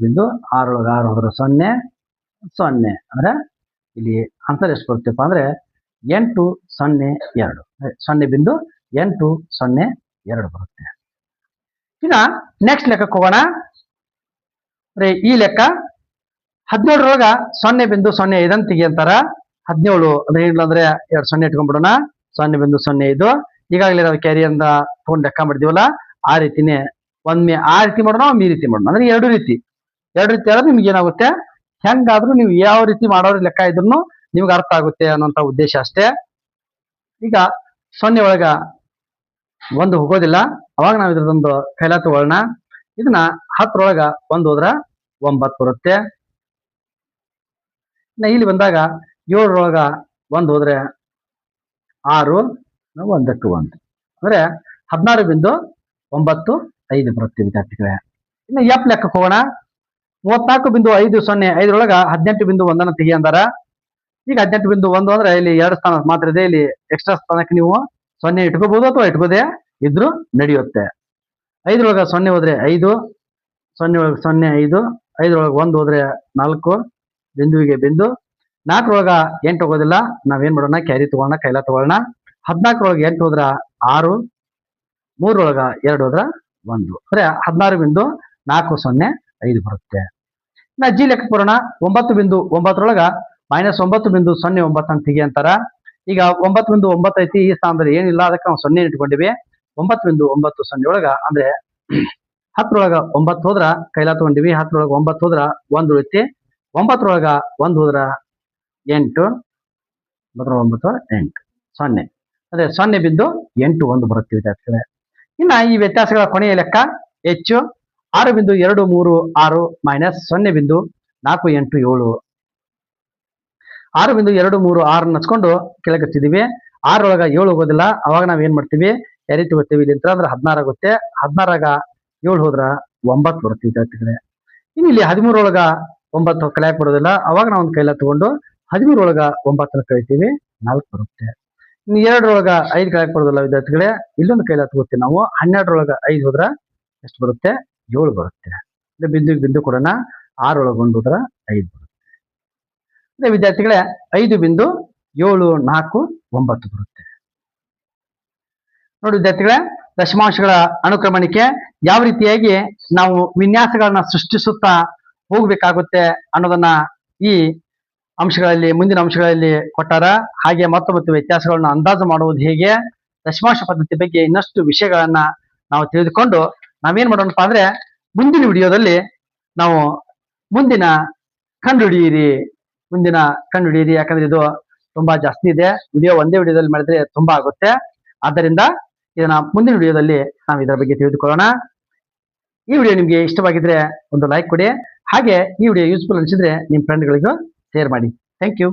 ಬಿಂದು 6ರೊಳಗೆ 6 ಹೋದ್ರೆ 0 0 ಅಂದ್ರೆ ಇಲ್ಲಿ ಆನ್ಸರ್ ಎಷ್ಟು ಬರುತ್ತಪ್ಪ ಅಂದ್ರೆ 802 0.802 ಬರುತ್ತೆ. ಈಗ ನೆಕ್ಸ್ಟ್ ಲೆಕ್ಕಕ್ಕೆ ಹೋಗೋಣ. ಈ ಲೆಕ್ಕ 17ರೊಳಗ 0.05 ಅಂತ ತೆಗಿ ಅಂತಾರ. 17 ಅಂದ್ರೆ ಏನಿಲ್ಲ 2 0 ಇಟ್ಕೊಂಡ್ಬಿಡೋಣ. 0.05 ಈಗಾಗಲೇ ನಾವು ಕ್ಯಾರಿಯಿಂದ ತಗೊಂಡು ಲೆಕ್ಕ ಮಾಡಿದೀವಲ್ಲ, ಆ ರೀತಿನೇ ಒಮ್ಮೆ ಆ ರೀತಿ ಮಾಡೋಣ, ಒಮ್ಮೆ ಈ ರೀತಿ ಮಾಡೋಣ. ಅಂದ್ರೆ ಎರಡು ರೀತಿ ಆದ್ರೆ ನಿಮ್ಗೆ ಏನಾಗುತ್ತೆ, ಹೆಂಗಾದ್ರೂ ನೀವು ಯಾವ ರೀತಿ ಮಾಡೋರು ಲೆಕ್ಕ ಇದ್ರು ನಿಮ್ಗೆ ಅರ್ಥ ಆಗುತ್ತೆ ಅನ್ನೋಂಥ ಉದ್ದೇಶ ಅಷ್ಟೇ. ಈಗ 0 ಒಳಗ 1 ಹೋಗೋದಿಲ್ಲ. ಅವಾಗ ನಾವು ಇದ್ರದೊಂದು ಕೈಲ ತಗೊಳ್ಳೋಣ. ಇದನ್ನ 10ರೊಳಗ 1 ಹೋದ್ರ 9 ಬರುತ್ತೆ. ಇಲ್ಲಿ ಬಂದಾಗ 7ರೊಳಗ 1 ಹೋದ್ರೆ 6 1ಕ್ಕೆ 1 ಅಂದ್ರೆ 16.95 ಬರುತ್ತೆ ವಿದ್ಯಾರ್ಥಿಗಳೇ. ಇನ್ನು ಎಫ್ ಲೆಕ್ಕಕ್ಕೆ ಹೋಗೋಣ. 34.50 5ರೊಳಗ 18.1 ತೆಗಿ ಅಂದಾರ. ಈಗ 18.1 ಅಂದ್ರೆ ಇಲ್ಲಿ 2 ಸ್ಥಾನ ಮಾತ್ರ ಇದೆ. ಇಲ್ಲಿ ಎಕ್ಸ್ಟ್ರಾ ಸ್ಥಾನಕ್ಕೆ ನೀವು 0 ಇಟ್ಕೋಬಹುದು ಅಥವಾ ಇಟ್ಕೋದೇ ಇದ್ರು ನಡೆಯುತ್ತೆ. 5ರೊಳಗ 0 ಹೋದ್ರೆ 5, 0 ಒಳಗೆ 0 5, 5ರೊಳಗೆ 1 ಹೋದ್ರೆ 4, ಬಿಂದುವಿಗೆ ಬಿಂದು. 4ರೊಳಗ 8 ಹೋಗೋದಿಲ್ಲ. ನಾವೇನ್ ಮಾಡೋಣ, ಕ್ಯಾರಿ ತಗೋಣ, ಕೈಲ ತಗೊಳ್ಳೋಣ. 14ರೊಳಗೆ 8 ಹೋದ್ರ 6, 3ರೊಳಗ 2 ಹೋದ್ರ 1 ಅಂದ್ರೆ 16.405 ಬರುತ್ತೆ. ನಾ ಜಿ ಲೆಕ್ಕಕ್ಕೆ ಬರೋಣ. 9.9ರೊಳಗ -9.09 ಅಂತ ತೆಗಿ ಅಂತಾರ. ಈಗ 9.9 ಐತಿ, ಈ ಸ್ಥಾನದಲ್ಲಿ ಏನಿಲ್ಲ, ಅದಕ್ಕೆ ನಾವು 0 ಇಟ್ಕೊಂಡಿವಿ. 9.90 ಒಳಗ ಅಂದ್ರೆ 10ರೊಳಗ 9 ಹೋದ್ರ ಕೈಲ ತಗೊಂಡಿವಿ. 10ರೊಳಗ 9 ಹೋದ್ರ 1 ಉಳಿತಿ. 9ರೊಳಗ 1 ಹೋದ್ರ 8, 9 8 0 ಅದೇ 0.81 ಬರುತ್ತೆ ವಿದ್ಯಾರ್ಥಿಗಳೇ. ಇನ್ನ ಈ ವ್ಯತ್ಯಾಸಗಳ ಕೊನೆಯ ಲೆಕ್ಕ ಹೆಚ್ಚು 6.236 -0.487. 6.236 ಹಚ್ಕೊಂಡು ಕೆಳಗೆ ಹಚ್ಚಿದೀವಿ. 6ರೊಳಗ 7 ಹೋಗೋದಿಲ್ಲ. ಅವಾಗ ನಾವ್ ಏನ್ ಮಾಡ್ತೀವಿ, ಕ್ಯಾರಿ ತಗೋತೀವಿ. ಇಲ್ಲಿ ಅಂದ್ರೆ 16 ಆಗುತ್ತೆ. 16ರಾಗ 7 ಹೋದ್ರ 9 ಬರುತ್ತೆ ವಿದ್ಯಾರ್ಥಿಗಳೇ. ಇನ್ನು ಇಲ್ಲಿ 13ರೊಳಗ 9 ಕಲಿಯಾಕ್ ಬರೋದಿಲ್ಲ. ಅವಾಗ ನಾವು ಒಂದು ಕೈಲ ತಗೊಂಡು 13ರೊಳಗ 9 ಕಳಿತೀವಿ, 4 ಬರುತ್ತೆ. ಇನ್ನು 2ರೊಳಗ 5 ಕಲಿಯಾಕ್ ಬರೋದಿಲ್ಲ ವಿದ್ಯಾರ್ಥಿಗಳೇ. ಇಲ್ಲೊಂದು ಕೈಲ ತಗೋತೀವಿ ನಾವು. 12ರೊಳಗ 5 ಹೋದ್ರ ಎಷ್ಟು ಬರುತ್ತೆ, 7 ಬರುತ್ತೆ. ಬಿಂದು ಕೊಡೋಣ. 6ರೊಳಗ 1 ಹೋದ್ರ 5 ಬರುತ್ತೆ. ಅದೇ ವಿದ್ಯಾರ್ಥಿಗಳೇ 5.749 ಬರುತ್ತೆ. ನೋಡಿ ವಿದ್ಯಾರ್ಥಿಗಳೇ, ದಶಮಾಂಶಗಳ ಅನುಕ್ರಮಣಿಕೆ ಯಾವ ರೀತಿಯಾಗಿ ನಾವು ವಿನ್ಯಾಸಗಳನ್ನ ಸೃಷ್ಟಿಸುತ್ತಾ ಹೋಗ್ಬೇಕಾಗುತ್ತೆ ಅನ್ನೋದನ್ನ ಈ ಅಂಶಗಳಲ್ಲಿ, ಮುಂದಿನ ಅಂಶಗಳಲ್ಲಿ ಕೊಟ್ಟಾರ. ಹಾಗೆ ಮತ್ತು ವ್ಯತ್ಯಾಸಗಳನ್ನ ಅಂದಾಜು ಮಾಡುವುದು ಹೇಗೆ, ದಶಮಾಂಶ ಪದ್ಧತಿ ಬಗ್ಗೆ ಇನ್ನಷ್ಟು ವಿಷಯಗಳನ್ನ ನಾವು ತಿಳಿದುಕೊಂಡು ನಾವೇನ್ ಮಾಡೋಣಪ್ಪ ಅಂದ್ರೆ ಮುಂದಿನ ವಿಡಿಯೋದಲ್ಲಿ ನಾವು ಮುಂದಿನ ಕಂಡುಹಿಡಿಯಿರಿ. ಯಾಕಂದ್ರೆ ಇದು ತುಂಬಾ ಜಾಸ್ತಿ ಇದೆ. ವಿಡಿಯೋ ಒಂದೇ ವಿಡಿಯೋದಲ್ಲಿ ಮಾಡಿದ್ರೆ ತುಂಬಾ ಆಗುತ್ತೆ. ಆದ್ದರಿಂದ ಇದನ್ನ ಮುಂದಿನ ವಿಡಿಯೋದಲ್ಲಿ ನಾವು ಇದರ ಬಗ್ಗೆ ತಿಳಿದುಕೊಳ್ಳೋಣ. ಈ ವಿಡಿಯೋ ನಿಮ್ಗೆ ಇಷ್ಟವಾಗಿದ್ರೆ ಒಂದು ಲೈಕ್ ಕೊಡಿ. ಹಾಗೆ ಈ ವಿಡಿಯೋ ಯೂಸ್ಫುಲ್ ಅನಿಸಿದ್ರೆ ನಿಮ್ಮ ಫ್ರೆಂಡ್ಗಳಿಗೂ ಶೇರ್ ಮಾಡಿ. Thank you.